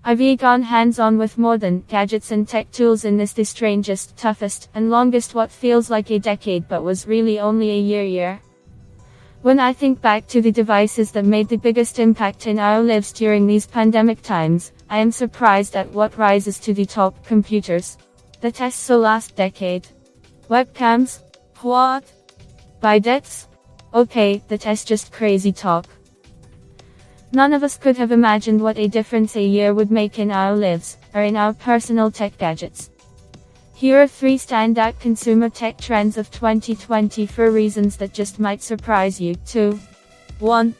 I've gone hands-on with more than gadgets and tech tools in this the strangest, toughest, and longest what feels like a decade but was really only a year. When I think back to the devices that made the biggest impact in our lives during these pandemic times, I am surprised at what rises to the top: computers. The tests so last decade. Webcams? What? Bidets? Okay, the test just crazy talk. None of us could have imagined what a difference a year would make in our lives, or in our personal tech gadgets. Here are 3 standout consumer tech trends of 2020 for reasons that just might surprise you. 1.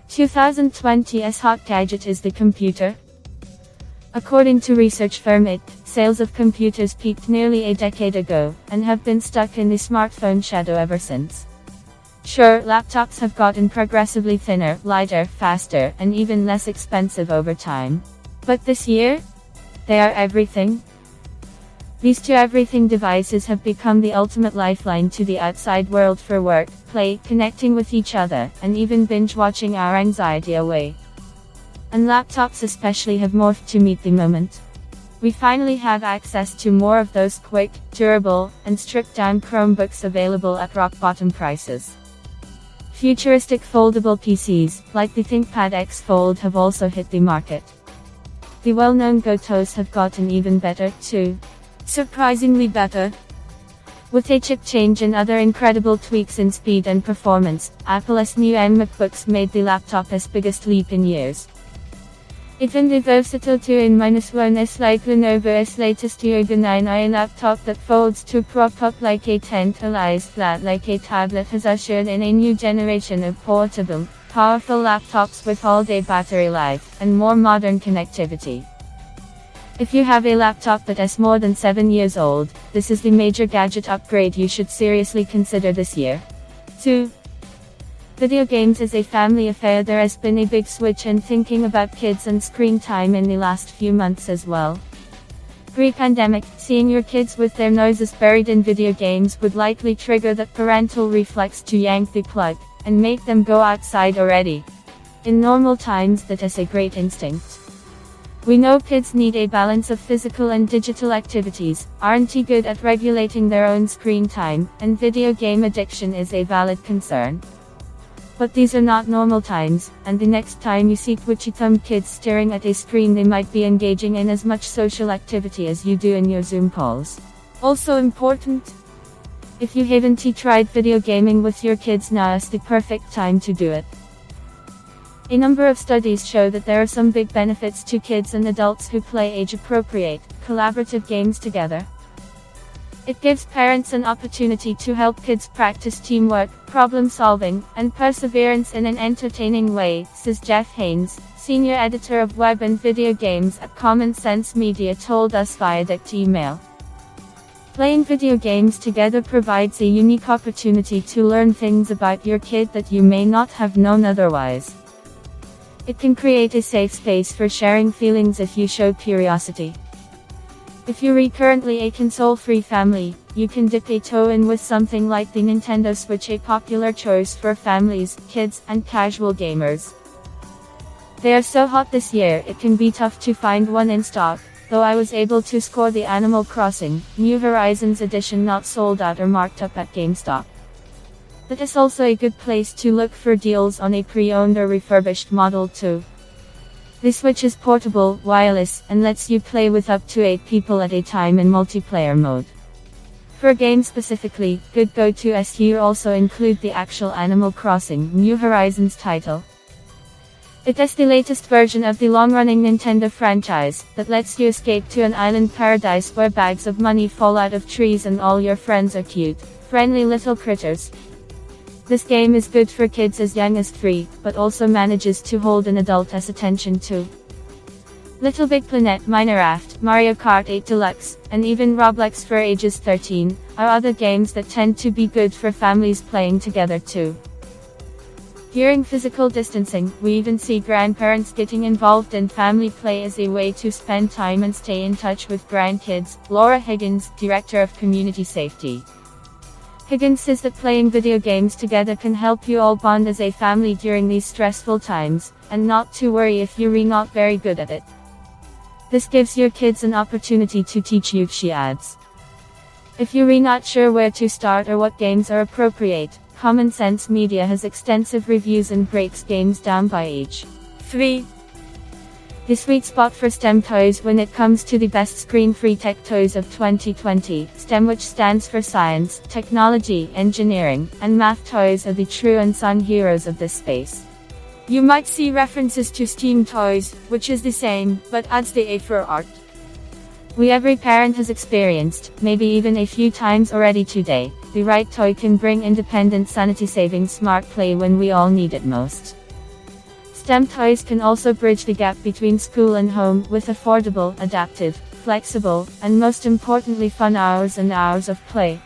2020's hot gadget is the computer. According to research firm IT, sales of computers peaked nearly a decade ago, and have been stuck in the smartphone shadow ever since. Sure, laptops have gotten progressively thinner, lighter, faster, and even less expensive over time. But this year? They are everything. These 2 everything devices have become the ultimate lifeline to the outside world for work, play, connecting with each other, and even binge-watching our anxiety away. And laptops especially have morphed to meet the moment. We finally have access to more of those quick, durable, and stripped-down Chromebooks available at rock-bottom prices. Futuristic foldable PCs, like the ThinkPad X Fold, have also hit the market. The well-known Gotos have gotten even better, too. Surprisingly better. With a chip change and other incredible tweaks in speed and performance, Apple's new MacBooks made the laptop's biggest leap in years. Even the versatile 2-in-1 is like Lenovo's latest Yoga 9i laptop that folds to prop up like a tent or lies flat like a tablet has ushered in a new generation of portable, powerful laptops with all-day battery life, and more modern connectivity. If you have a laptop that is more than 7 years old, this is the major gadget upgrade you should seriously consider this year. 2. Video games is a family affair. There has been a big switch in thinking about kids and screen time in the last few months as well. Pre-pandemic, seeing your kids with their noses buried in video games would likely trigger that parental reflex to yank the plug, and make them go outside already. In normal times that is a great instinct. We know kids need a balance of physical and digital activities, aren't good at regulating their own screen time, and video game addiction is a valid concern. But these are not normal times, and the next time you see twitchy-thumbed kids staring at a screen, they might be engaging in as much social activity as you do in your Zoom calls. Also important, if you haven't tried video gaming with your kids, now is the perfect time to do it. A number of studies show that there are some big benefits to kids and adults who play age-appropriate, collaborative games together. It gives parents an opportunity to help kids practice teamwork, problem-solving, and perseverance in an entertaining way, says Jeff Haynes, senior editor of web and video games at Common Sense Media, told us via direct email. Playing video games together provides a unique opportunity to learn things about your kid that you may not have known otherwise. It can create a safe space for sharing feelings if you show curiosity. If you're currently a console-free family, you can dip a toe in with something like the Nintendo Switch, a popular choice for families, kids, and casual gamers. They are so hot this year it can be tough to find one in stock, though I was able to score the Animal Crossing New Horizons edition not sold out or marked up at GameStop. That is also a good place to look for deals on a pre-owned or refurbished model too. The Switch is portable, wireless, and lets you play with up to 8 people at a time in multiplayer mode. For games specifically, good go-tos here also include the actual Animal Crossing New Horizons title. It is the latest version of the long-running Nintendo franchise, that lets you escape to an island paradise where bags of money fall out of trees and all your friends are cute, friendly little critters. This game is good for kids as young as 3, but also manages to hold an adult's attention too. Little Big Planet, Minecraft, Mario Kart 8 Deluxe, and even Roblox for ages 13, are other games that tend to be good for families playing together too. During physical distancing, we even see grandparents getting involved in family play as a way to spend time and stay in touch with grandkids, Laura Higgins, Director of Community Safety. Higgins says that playing video games together can help you all bond as a family during these stressful times, and not to worry if you're not very good at it. This gives your kids an opportunity to teach you, she adds. If you're not sure where to start or what games are appropriate, Common Sense Media has extensive reviews and breaks games down by age. 3. The sweet spot for STEM toys when it comes to the best screen-free tech toys of 2020. STEM, which stands for science, technology, engineering, and math toys, are the true unsung heroes of this space. You might see references to STEAM toys, which is the same, but adds the A for art. Every parent has experienced, maybe even a few times already today, the right toy can bring independent, sanity-saving smart play when we all need it most. STEM toys can also bridge the gap between school and home, with affordable, adaptive, flexible, and most importantly fun hours and hours of play.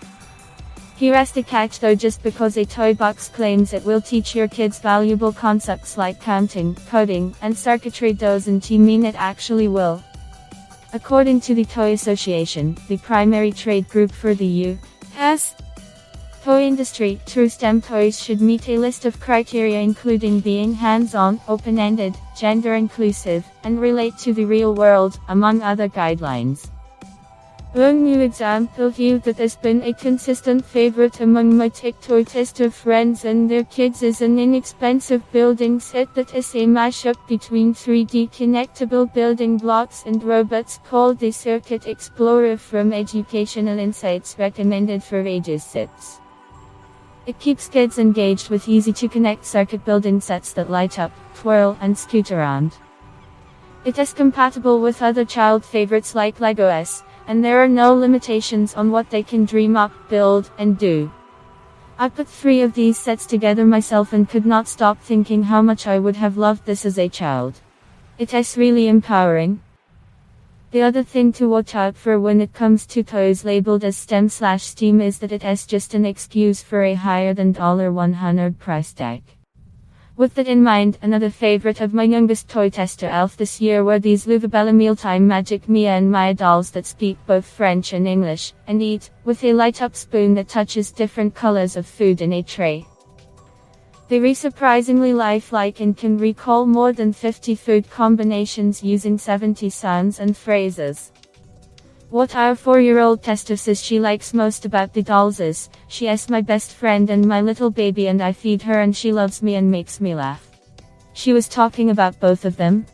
Here's the catch though: just because a toy box claims it will teach your kids valuable concepts like counting, coding, and circuitry doesn't mean it actually will. According to the Toy Association, the primary trade group for the U.S. toy industry, true STEM toys should meet a list of criteria including being hands-on, open-ended, gender-inclusive, and relate to the real world, among other guidelines. One new example here that has been a consistent favorite among my tech toy tester friends and their kids is an inexpensive building set that is a mashup between 3D connectable building blocks and robots called the Circuit Explorer from Educational Insights, recommended for ages 6. It keeps kids engaged with easy-to-connect circuit building sets that light up, twirl, and scoot around. It is compatible with other child favorites like LEGOs, and there are no limitations on what they can dream up, build, and do. I put 3 of these sets together myself and could not stop thinking how much I would have loved this as a child. It is really empowering. The other thing to watch out for when it comes to toys labeled as STEM/STEAM is that it is just an excuse for a higher than $100 price tag. With that in mind, another favorite of my youngest toy tester Elf this year were these Louvabella Mealtime Magic Mia and Maya dolls that speak both French and English, and eat, with a light-up spoon that touches different colors of food in a tray. They are surprisingly lifelike and can recall more than 50 food combinations using 70 sounds and phrases. What our 4-year-old tester says she likes most about the dolls is, she is my best friend and my little baby and I feed her and she loves me and makes me laugh. She was talking about both of them.